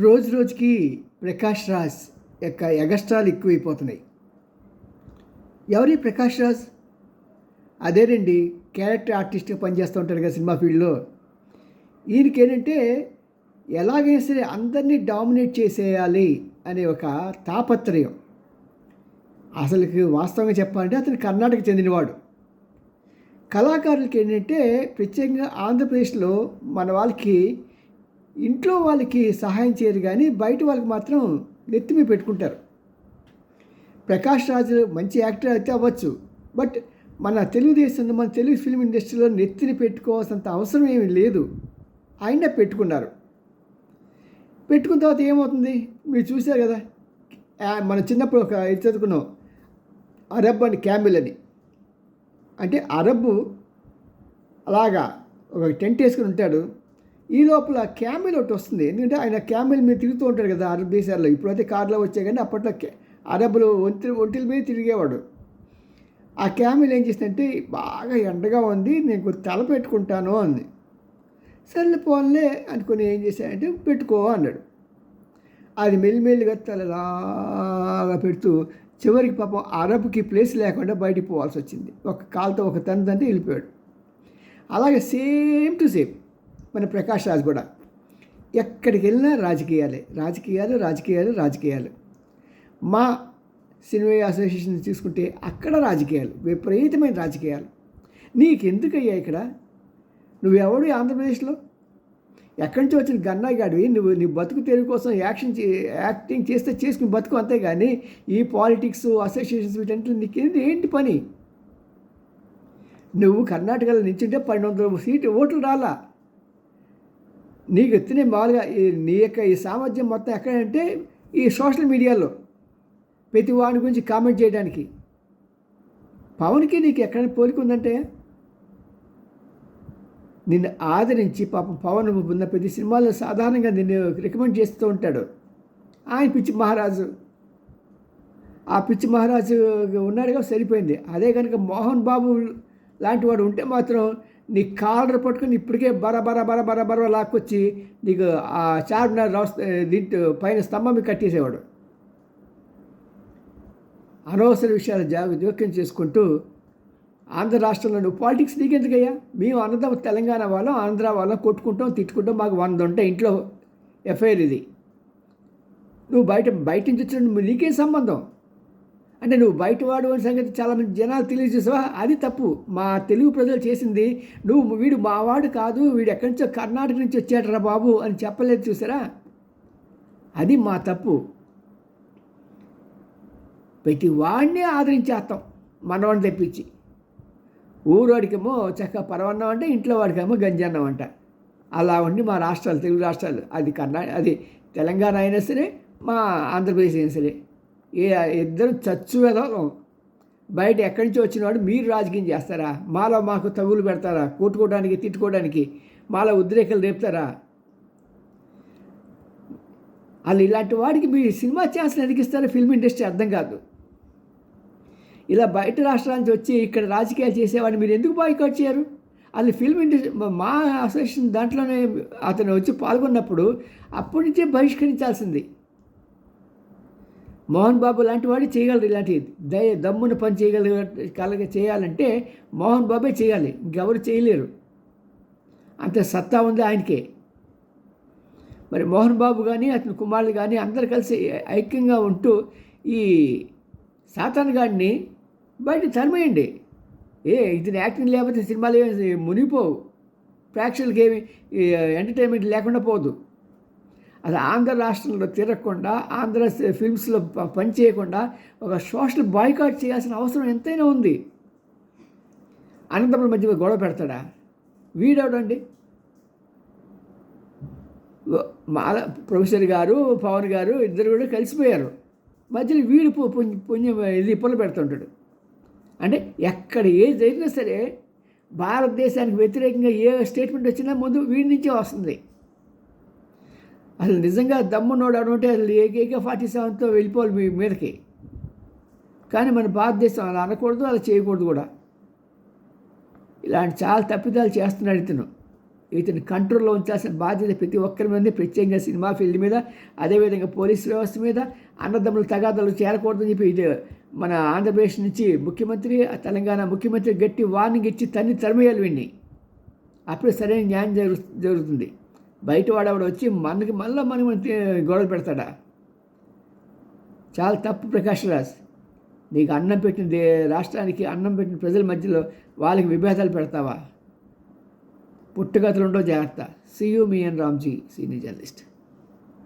రోజు రోజుకి ప్రకాష్ రాజ్ యొక్క ఎగస్ట్రాలు ఎక్కువైపోతున్నాయి. ఎవరి ప్రకాష్ రాజ్? అదేనండి, క్యారెక్టర్ ఆర్టిస్ట్గా పనిచేస్తూ ఉంటారు కదా సినిమా ఫీల్డ్లో. ఈయనకేంటంటే ఎలాగైనా సరే అందరినీ డామినేట్ చేసేయాలి అనే ఒక తాపత్రయం. అసలుకి వాస్తవంగా చెప్పాలంటే అతను కర్ణాటక చెందినవాడు. కళాకారులకి ఏంటంటే ప్రత్యేకంగా ఆంధ్రప్రదేశ్లో మన వాళ్ళకి ఇంట్లో వాళ్ళకి సహాయం చేయరు, కానీ బయట వాళ్ళకి మాత్రం నెత్తిమీ పెట్టుకుంటారు. ప్రకాష్ రాజ్ మంచి యాక్టర్ అయితే అవ్వచ్చు, బట్ మన తెలుగు ఫిల్మ్ ఇండస్ట్రీలో నెత్తిని పెట్టుకోవాల్సినంత అవసరం ఏమీ లేదు. ఆయన పెట్టుకున్నారు. పెట్టుకున్న తర్వాత ఏమవుతుంది మీరు చూశారు కదా. మన చిన్నప్పుడు ఒక ఇది చదువుకున్నాం, అరబ్ అని క్యామిల్ అని. అంటే అరబ్బు అలాగా ఒక టెంట్ వేసుకుని ఉంటాడు, ఈ లోపల క్యామిల్ ఒకటి వస్తుంది. ఎందుకంటే ఆయన క్యామిల్ మీద తిరుగుతూ ఉంటాడు కదా అరబ్ దేశాల్లో. ఇప్పుడైతే కార్లో వచ్చాయి, కానీ అప్పట్లో అరబ్బులు ఒంటిల మీద తిరిగేవాడు. ఆ క్యామిల్ ఏం చేసిందంటే, బాగా ఎండగా ఉంది, నేను తల పెట్టుకుంటాను అంది. సర్లే పోన్లే అనుకుని ఏం చేశాడంటే పెట్టుకో అన్నాడు. అది మెల్లిమెల్లిగా తలలాగా పెడుతూ చివరికి పాపం అరబ్కి ప్లేస్ లేకుండా బయటికి పోవాల్సి వచ్చింది. ఒక కాలుతో ఒక తండ్రి వెళ్ళిపోయాడు. అలాగే సేమ్ టు సేమ్ మన ప్రకాష్ రాజ్ కూడా ఎక్కడికి వెళ్ళినా రాజకీయాలే రాజకీయాలు రాజకీయాలు రాజకీయాలు. మా సినిమా అసోసియేషన్ తీసుకుంటే అక్కడ రాజకీయాలు, విపరీతమైన రాజకీయాలు. నీకెందుకయ్యా ఇక్కడ? నువ్వెవడు ఆంధ్రప్రదేశ్లో? ఎక్కడి నుంచి వచ్చిన గన్నాయి గాడివి నువ్వు? నీ బతుకు తెరువు కోసం యాక్టింగ్ చేస్తే చేసుకుని బతుకు, అంతే కానీ ఈ పాలిటిక్స్ అసోసియేషన్స్ వీటంటే నీకేంటి ఏంటి పని? నువ్వు కర్ణాటకలో నించుంటే 1200 సీట్లు ఓట్లు రాలా. నీకు ఎత్తునే మామూలుగా నీ యొక్క ఈ సామర్థ్యం మొత్తం ఎక్కడంటే ఈ సోషల్ మీడియాలో ప్రతి వాడి గురించి కామెంట్ చేయడానికి. పవన్కి నీకు ఎక్కడైనా పోలిక ఉందంటే? నిన్ను ఆదరించి పాపం పవన్ ఉన్న ప్రతి సినిమాల్లో సాధారణంగా నిన్ను రికమెండ్ చేస్తూ ఉంటాడు. ఆయన పిచ్చి మహారాజు, ఆ పిచ్చి మహారాజు ఉన్నాడుగా, సరిపోయింది. అదే కనుక మోహన్ బాబు లాంటి వాడు ఉంటే మాత్రం నీ కాలర్ పట్టుకుని ఇప్పటికే బర లాక్కొచ్చి నీకు ఆ చార్మినార్ దీంట్లో పైన స్తంభం కట్టేసేవాడు. అనవసర విషయాలు జోక్యం చేసుకుంటూ ఆంధ్ర రాష్ట్రంలో నువ్వు పాలిటిక్స్ నీకెందుకయ్యా? మేము అన్నదం తెలంగాణ వాళ్ళం ఆంధ్ర వాళ్ళం కొట్టుకుంటాం తిట్టుకుంటాం, మాకు 100 ఉంటాయి ఇంట్లో ఎఫ్ఐఆర్. ఇది నువ్వు బయట నుంచి వచ్చిన నీకేం సంబంధం? అంటే నువ్వు బయటవాడు అనే సంగతి చాలామంది జనాలు తెలియజేసావా? అది తప్పు. మా తెలుగు ప్రజలు చేసింది వీడు మావాడు కాదు, వీడు ఎక్కడి నుంచో కర్ణాటక నుంచి వచ్చాడరా బాబు అని చెప్పలేదు, చూసారా? అది మా తప్పు. ప్రతి వాడినే ఆదరించేస్తాం మనవాడిని తెప్పించి. ఊరోడికేమో చక్కగా పరవన్నం అంటే, ఇంట్లో వాడికేమో గంజన్నం అంట. అలా ఉండి మా రాష్ట్రాలు, తెలుగు రాష్ట్రాలు, అది తెలంగాణ అయినా సరే మా ఆంధ్రప్రదేశ్ అయినా సరే, ఇద్దరు చచ్చు వెదవం. బయట ఎక్కడి నుంచి వచ్చినవాడు మీరు రాజకీయం చేస్తారా? మాలో మాకు తగులు పెడతారా? కొట్టుకోవడానికి తిట్టుకోవడానికి మాలో ఉద్రేకాలు రేపుతారా? వాళ్ళు ఇలాంటి వాడికి మీరు సినిమా ఛాన్స్ ఎందుకు ఇస్తారో ఫిల్మ్ ఇండస్ట్రీ అర్థం కాదు. ఇలా బయట రాష్ట్రాల నుంచి వచ్చి ఇక్కడ రాజకీయాలు చేసేవాడిని మీరు ఎందుకు బాయ్కాట్ చేయరు? అది ఫిల్మ్ ఇండస్ట్రీ మా అసోసియేషన్ దాంట్లోనే అతను వచ్చి పాల్గొన్నప్పుడు అప్పటి నుంచే బహిష్కరించాల్సింది. మోహన్ బాబు లాంటి వాడు చేయగలరు. ఇలాంటి దమ్మున పని చేయాలంటే మోహన్ బాబే చేయాలి, ఇంకెవరు చేయలేరు. అంత సత్తా ఉంది ఆయనకే. మరి మోహన్ బాబు కానీ అతని కుమారులు కానీ అందరు కలిసి ఐక్యంగా ఉంటూ ఈ సాతాన్ గాడిని బయట తరిమేయండి. ఇతని యాక్టింగ్ లేకపోతే సినిమాలు మునిగిపోవు, ప్రేక్షకులకి ఏమి ఎంటర్టైన్మెంట్ లేకుండా పోదు. అది ఆంధ్ర రాష్ట్రంలో తిరగకుండా, ఆంధ్ర ఫిల్మ్స్లో పనిచేయకుండా ఒక సోషల్ బాయ్కాట్ చేయాల్సిన అవసరం ఎంతైనా ఉంది. అనంతపురం మధ్య గొడవ పెడతాడా? వీడవడండి. ప్రొఫెసర్ గారు పవన్ గారు ఇద్దరు కూడా కలిసిపోయారు. మధ్యలో వీడు పుణ్యం ఇది పుల్ల పెడుతుంటాడు. అంటే ఎక్కడ ఏది జరిగినా సరే భారతదేశానికి వ్యతిరేకంగా ఏ స్టేట్మెంట్ వచ్చినా ముందు వీడి నుంచే వస్తుంది. అసలు నిజంగా దమ్మునోడు అంటే అసలు AK-47తో వెళ్ళిపోవాలి మీ మీదకి. కానీ మన భారతదేశం అలా అనకూడదు, అలా చేయకూడదు కూడా. ఇలాంటి చాలా తప్పిదాలు చేస్తున్నాడు ఇతను. ఇతని కంట్రోల్లో ఉంచాల్సిన బాధ్యత ప్రతి ఒక్కరి మీద, ప్రత్యేకంగా సినిమా ఫీల్డ్ మీద, అదేవిధంగా పోలీస్ వ్యవస్థ మీద. అన్నదమ్ములు తగాదాలు చేరకూడదని చెప్పి ఇది మన ఆంధ్రప్రదేశ్ నుంచి ముఖ్యమంత్రి, తెలంగాణ ముఖ్యమంత్రి గట్టి వార్నింగ్ ఇచ్చి తరిమేయాలి వీడిని. అప్పుడు సరైన న్యాయం జరుగుతుంది. బయట వాడవాడు వచ్చి మనకి మళ్ళీ మనం గొడవలు పెడతాడా? చాలా తప్పు ప్రకాష్ రాజ్. నీకు అన్నం పెట్టిన రాష్ట్రానికి అన్నం పెట్టిన ప్రజల మధ్యలో వాళ్ళకి విభేదాలు పెడతావా? పుట్టుగతులు ఉండవు, జాగ్రత్త. See you, me and Ramji, senior journalist.